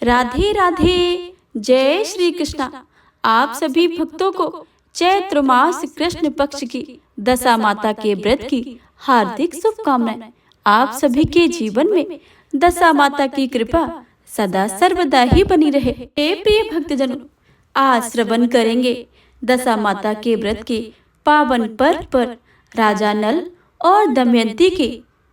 राधे राधे। जय श्री कृष्णा। आप सभी भक्तों को चैत्र मास कृष्ण पक्ष की दशा माता के व्रत की हार्दिक शुभकामनाएं। आप सभी के जीवन में दशा माता की कृपा सदा सर्वदा ही बनी रहे। हे प्रिय भक्तजनों, आज श्रवण करेंगे दशा माता के व्रत के पावन पर्व पर राजा नल और दमयंती की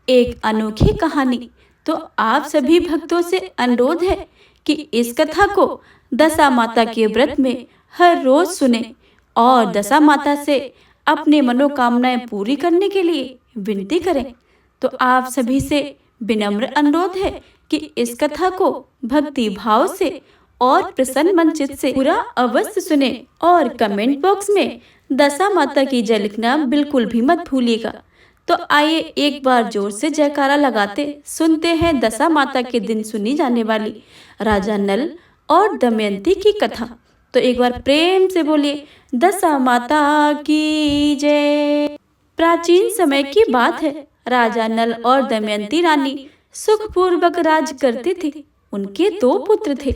एक अनोखी कहानी। तो आप सभी भक्तों से अनुरोध है कि इस कथा को दशा माता के व्रत में हर रोज सुने और दशा माता से अपने मनोकामनाएं पूरी करने के लिए विनती करें। तो आप सभी से विनम्र अनुरोध है कि इस कथा को भक्ति भाव से और प्रसन्न मन चित्त से पूरा अवश्य सुने और कमेंट बॉक्स में दशा माता की जय लिखना बिल्कुल भी मत भूलिएगा। तो आइए एक बार जोर से जयकारा लगाते सुनते हैं दशा माता के दिन सुनी जाने वाली राजा नल और दमयंती की कथा। तो एक बार प्रेम से बोलिए दशा माता की जय। प्राचीन समय की बात है। राजा नल और दमयंती रानी सुखपूर्वक राज करते थे। उनके 2 पुत्र थे।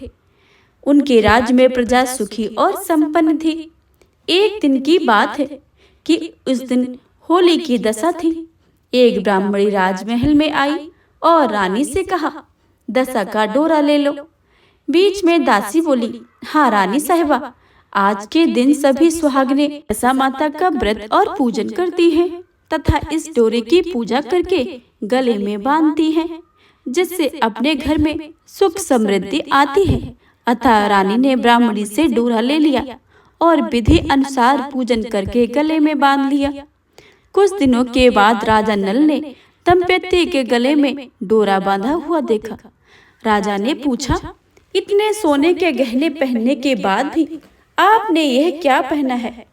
उनके राज्य में प्रजा सुखी और संपन्न थी। एक दिन की बात है कि उस दिन होली की दशा थी। एक ब्राह्मणी राजमहल में आई और रानी से कहा, दशा का डोरा ले लो। बीच में दासी बोली, हाँ रानी साहिबा, आज के दिन सभी सुहागने दशा माता का व्रत और पूजन करती हैं तथा इस डोरे की पूजा करके गले में बांधती हैं, जिससे अपने घर में सुख समृद्धि आती है। अतः रानी ने ब्राह्मणी से डोरा ले लिया और विधि अनुसार पूजन करके गले में बांध लिया। कुछ दिनों के बाद राजा नल ने दंपति के गले में डोरा बांधा हुआ देखा। राजा ने पूछा, इतने सोने के गहने पहनने के बाद भी आपने यह क्या पहना है?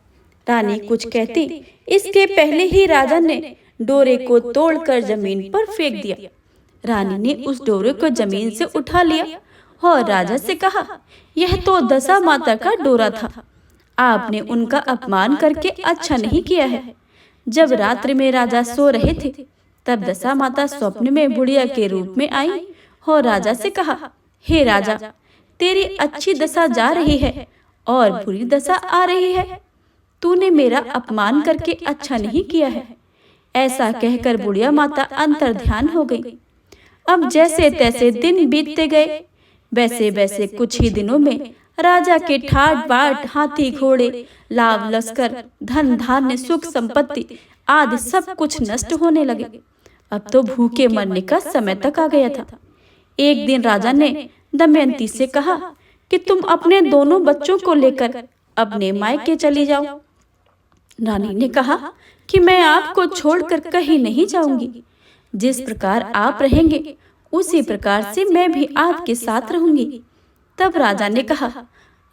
रानी कुछ कहती, इसके पहले ही राजा ने डोरे को तोड़कर जमीन पर फेंक दिया। रानी ने उस डोरे को जमीन से उठा लिया और राजा से कहा, यह तो दशा माता का डोरा था। आपने उनका अपमान करके अच्छा नहीं किया है। जब रात्रि में राजा सो रहे थे, तब दशा माता स्वप्न में बुढ़िया के रूप में आई और राजा से कहा, हे राजा, तेरी अच्छी दशा जा रही है और बुरी दशा आ रही है। तूने मेरा अपमान करके अच्छा नहीं किया है। ऐसा कहकर बुढ़िया माता अंतर्ध्यान हो गई। अब जैसे तैसे दिन बीतते गए। वैसे वैसे कुछ ही दिनों में राजा के ठाट बाट, हाथी घोड़े, लाभ लश्कर, धन धान्य, सुख संपत्ति आदि सब कुछ नष्ट होने लगे। अब तो भूखे मरने का समय तक आ गया था। एक दिन राजा ने दमयंती से कहा कि तुम अपने दोनों बच्चों को लेकर अपने मायके चली जाओ। रानी ने कहा कि मैं आपको छोड़कर कहीं नहीं जाऊंगी। जिस प्रकार आप रहेंगे उसी प्रकार से मैं भी आपके साथ रहूंगी। तब राजा ने कहा,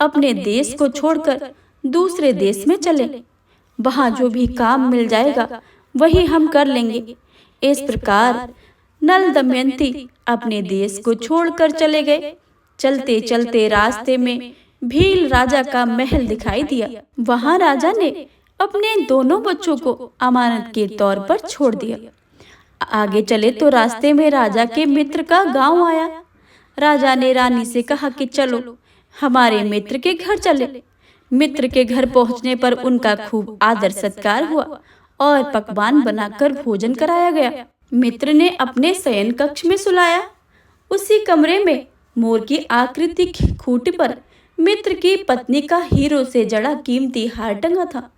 अपने देश को छोड़कर दूसरे देश में चले। वहां जो भी काम मिल जाएगा वही हम कर लेंगे। इस प्रकार नल दमयंती अपने देश को छोड़कर चले गए। चलते चलते रास्ते में भील राजा का महल दिखाई दिया। वहां राजा ने अपने दोनों बच्चों को अमानत के तौर पर छोड़ दिया। आगे चले तो रास्ते में राजा के मित्र का गांव आया। राजा ने रानी से कहा कि चलो हमारे मित्र के घर चले। मित्र के घर पहुंचने पर उनका खूब आदर सत्कार हुआ और पकवान बनाकर भोजन कराया गया। मित्र ने अपने शयन कक्ष में सुलाया। उसी कमरे में मोर की आकृति की खूंटी पर मित्र की पत्नी का हीरो से जड़ा कीमती हार टंगा था।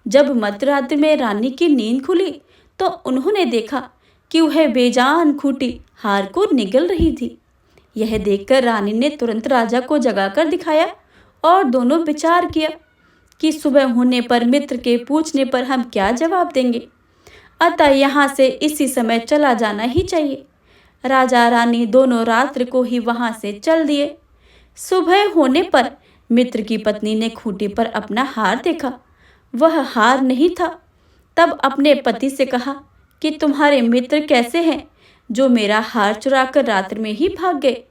जब मध्यरात्रि में रानी की नींद खुली तो उन्होंने देखा कि वह बेजान खूंटी हार को निगल रही थी। यह देखकर रानी ने तुरंत राजा को जगाकर दिखाया और दोनों विचार किया कि सुबह होने पर मित्र के पूछने पर हम क्या जवाब देंगे। अतः यहाँ से इसी समय चला जाना ही चाहिए। राजा रानी दोनों रात्रि को ही वहां से चल दिए। सुबह होने पर मित्र की पत्नी ने खूंटी पर अपना हार देखा। वह हार नहीं था। तब अपने पति से कहा कि तुम्हारे मित्र कैसे हैं जो मेरा हार चुराकर रात्रि में ही भाग गए।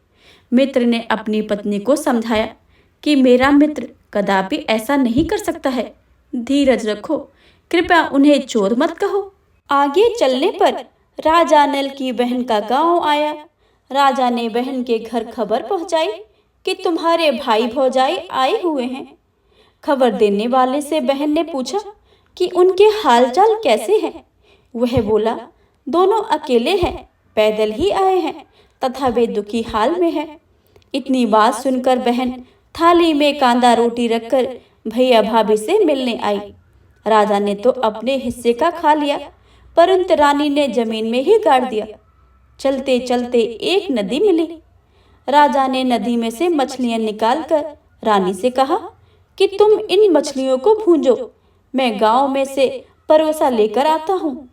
मित्र ने अपनी पत्नी को समझाया कि मेरा मित्र कदापि ऐसा नहीं कर सकता है। धीरज रखो, कृपया उन्हें चोर मत कहो। आगे चलने पर राजा नल की बहन का गांव आया। राजा ने बहन के घर खबर पहुंचाई कि तुम्हारे भाई भौजाई आए हुए हैं। खबर देने वाले से बहन ने पूछा कि उनके हालचाल कैसे हैं। वह बोला, दोनों अकेले हैं, पैदल ही आए हैं तथा वे दुखी हाल में हैं। इतनी बात सुनकर बहन थाली में कांदा रोटी रखकर भैया भाभी से मिलने आई। राजा ने तो अपने हिस्से का खा लिया, परंतु रानी ने जमीन में ही गाड़ दिया। चलते चलते एक नदी मिली। राजा ने नदी में से मछलियां निकालकर रानी से कहा कि तुम इन मछलियों को भूंजो, मैं गांव में से परोसा लेकर आता हूँ।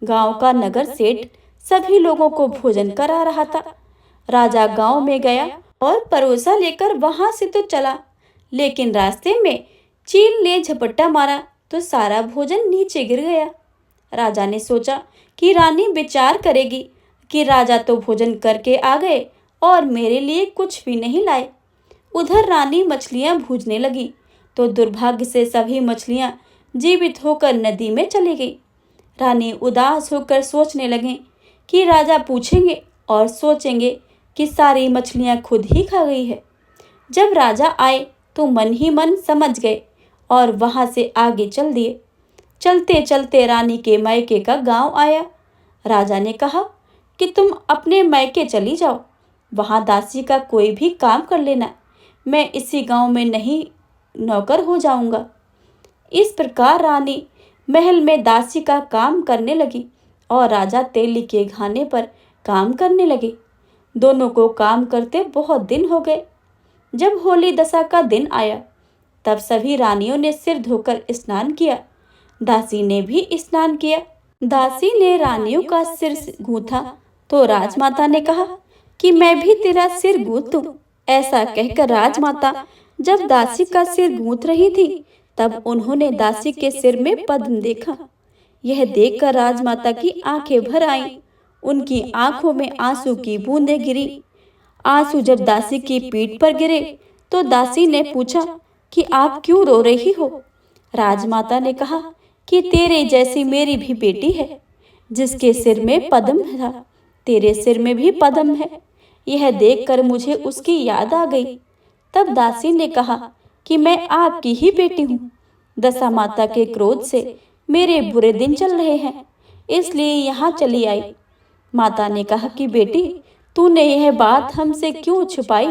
गांव का नगर सेठ सभी लोगों को भोजन करा रहा था। राजा गांव में गया और परोसा लेकर वहां से तो चला, लेकिन रास्ते में चील ने झपट्टा मारा तो सारा भोजन नीचे गिर गया। राजा ने सोचा कि रानी विचार करेगी कि राजा तो भोजन करके आ गए और मेरे लिए कुछ भी नहीं लाए। उधर रानी मछलियां भूजने लगी तो दुर्भाग्य से सभी मछलियां जीवित होकर नदी में चली गई। रानी उदास होकर सोचने लगे कि राजा पूछेंगे और सोचेंगे कि सारी मछलियां खुद ही खा गई है। जब राजा आए तो मन ही मन समझ गए और वहां से आगे चल दिए। चलते चलते रानी के मायके का गांव आया। राजा ने कहा कि तुम अपने मायके चली जाओ, वहां दासी का कोई भी काम कर लेना, मैं इसी गांव में नहीं नौकर हो जाऊंगा। इस प्रकार रानी महल में दासी का काम करने लगी और राजा तेली के घाने पर काम करने लगे। दोनों को काम करते बहुत दिन हो गए। जब होली दशा का दिन आया तब सभी रानियों ने सिर धोकर स्नान किया। दासी ने भी स्नान किया। दासी ने रानियों का सिर गूंथा तो राजमाता ने कहा कि मैं भी तेरा सिर गूंथ दूं। ऐसा कहकर राजमाता जब दासी का सिर गूंथ रही थी तब उन्होंने दासी के सिर में पद्म देखा। यह देखकर राजमाता की आंखें भर आईं। उनकी आंखों में आंसू की बूंदें गिरी। आंसू जब दासी की पीठ पर गिरे तो दासी ने पूछा कि आप क्यों रो रही हो। राजमाता ने कहा कि तेरे जैसी मेरी भी बेटी है, जिसके सिर में पद्म था, तेरे सिर में भी पद्म है। यह देखकर मुझे उसकी याद आ गई। तब दासी ने कहा कि मैं आपकी ही बेटी हूँ। दशा माता के क्रोध से मेरे बुरे दिन चल रहे हैं, इसलिए यहाँ चली आई। माता ने कहा कि बेटी, तूने यह बात हमसे क्यों छुपाई।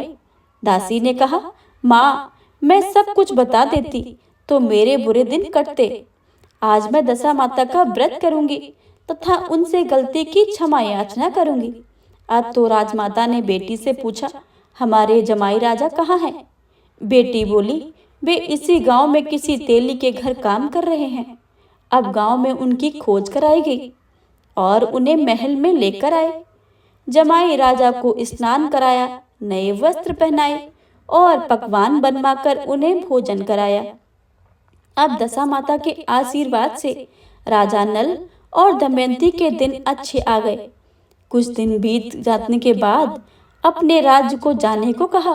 दासी ने कहा, माँ, मैं सब कुछ बता देती तो मेरे बुरे दिन कटते। आज मैं दशा माता का व्रत करूंगी तथा उनसे गलती की क्षमा याचना करूंगी। अब तो राजमाता ने बेटी से पूछा, हमारे जमाई राजा कहाँ हैं? बेटी बोली, वे इसी गांव में किसी तेली के घर काम कर रहे हैं। अब गांव में उनकी खोज कराई गई और उन्हें महल में लेकर आए। जमाई राजा को स्नान कराया, नए वस्त्र पहनाए और पकवान बनवाकर उन्हें भोजन कराया। अब दशा माता के आशीर्वाद से राजा नल और दमयंती के दिन अच्छे आ गए। कुछ दिन बीत जाने के बाद अपने राज्य को जाने को कहा।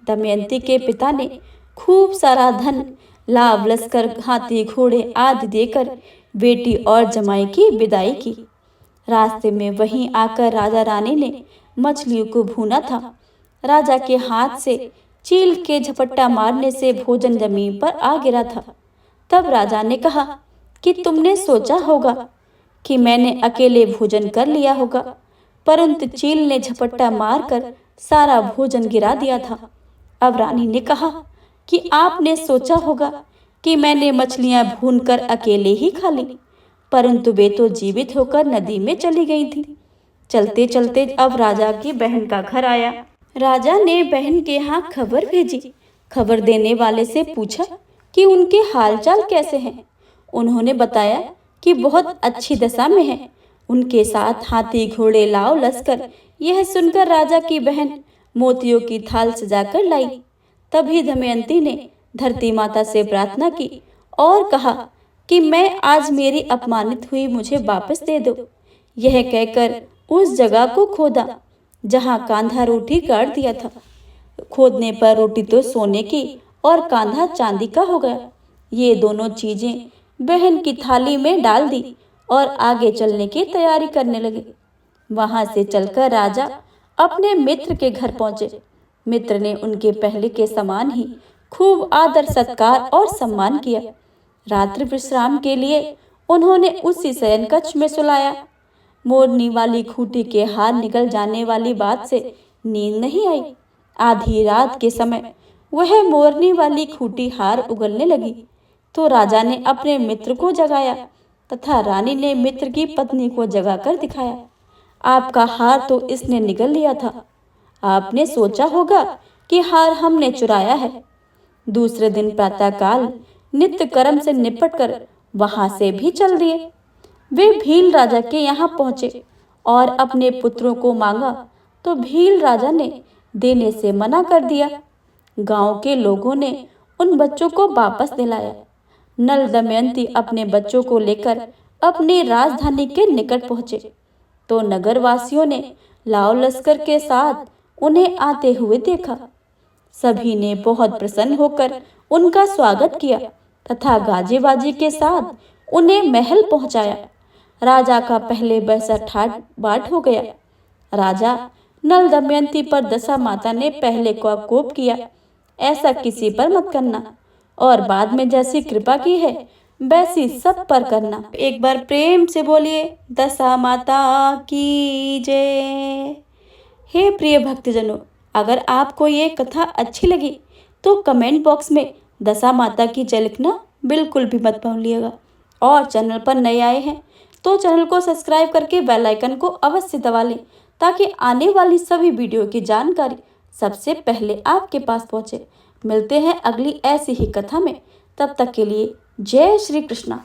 दमयंती के पिता ने खूब सारा धन, लाभ, लश्कर, हाथी, घोड़े आदि देकर बेटी और जमाई की विदाई की। रास्ते में वहीं आकर राजा रानी ने मछलियों को भूना था। राजा के हाथ से चील के झपट्टा मारने से भोजन जमीन पर आ गिरा था। तब राजा ने कहा कि तुमने सोचा होगा कि मैंने अकेले भोजन कर लिया होगा, परंतु चील ने झपट्टा मारकर सारा भोजन गिरा दिया था। अब रानी ने कहा कि आपने सोचा होगा कि मैंने मछलियां भूनकर अकेले ही खा ली, परंतु वे तो जीवित होकर नदी में चली गई थी। चलते चलते अब राजा की बहन का घर आया। राजा ने बहन के यहाँ खबर भेजी। खबर देने वाले से पूछा कि उनके हालचाल कैसे हैं। उन्होंने बताया कि बहुत अच्छी दशा में हैं। उनके साथ हाथी, घोड़े, लाव, लश्कर। यह सुनकर राजा की बहन मोतियों की थाल सजाकर लाई। तभी दमयंती ने धरती माता से प्रार्थना की और कहा कि मैं आज मेरी अपमानित हुई मुझे वापस दे दो। यह कहकर उस जगह को खोदा जहां कांधा रोटी गाड़ दिया था। खोदने पर रोटी तो सोने की और कांधा चांदी का हो गया। ये दोनों चीजें बहन की थाली में डाल दी और आगे चलने की तैयारी करने लगे। वहां से चलकर राजा अपने मित्र के घर पहुंचे। मित्र ने उनके पहले के समान ही खूब आदर सत्कार और सम्मान किया। रात्रि विश्राम के लिए उन्होंने उसी शयन कक्ष में सुलाया। मोरनी वाली खूंटी के हार निकल जाने वाली बात से नींद नहीं आई। आधी रात के समय वह मोरनी वाली खूंटी हार उगलने लगी तो राजा ने अपने मित्र को जगाया तथा रानी ने मित्र की पत्नी को जगाकर दिखाया। आपका हार तो इसने निगल लिया था। आपने सोचा होगा कि हार हमने चुराया है। दूसरे दिन प्रातःकाल नित्य कर्म से निपटकर वहां से भी चल दिए। वे भील राजा के यहाँ पहुंचे और अपने पुत्रों को मांगा तो भील राजा ने देने से मना कर दिया। गांव के लोगों ने उन बच्चों को वापस दिलाया। नल दमयंती अपने बच्चों को लेकर अपनी राजधानी के निकट पहुंचे तो नगरवासियों ने लाव लश्कर के साथ उन्हें आते हुए देखा। सभी ने बहुत प्रसन्न होकर उनका स्वागत किया तथा गाजे बाजे के साथ उन्हें महल पहुंचाया। राजा का पहले बरसा ठाट बाट हो गया। राजा नल दमयंती पर दशा माता ने पहले को कोप किया, ऐसा किसी पर मत करना और बाद में जैसी कृपा की है वैसी सब पर करना। एक बार प्रेम से बोलिए दशा माता की जय। हे प्रिय भक्तजनों, अगर आपको ये कथा अच्छी लगी तो कमेंट बॉक्स में दशा माता की जय लिखना बिल्कुल भी मत भूलिएगा। और चैनल पर नए आए हैं तो चैनल को सब्सक्राइब करके बेल आइकन को अवश्य दबा लें ताकि आने वाली सभी वीडियो की जानकारी सबसे पहले आपके पास पहुंचे। मिलते हैं अगली ऐसी ही कथा में, तब तक के लिए जय श्री कृष्णा।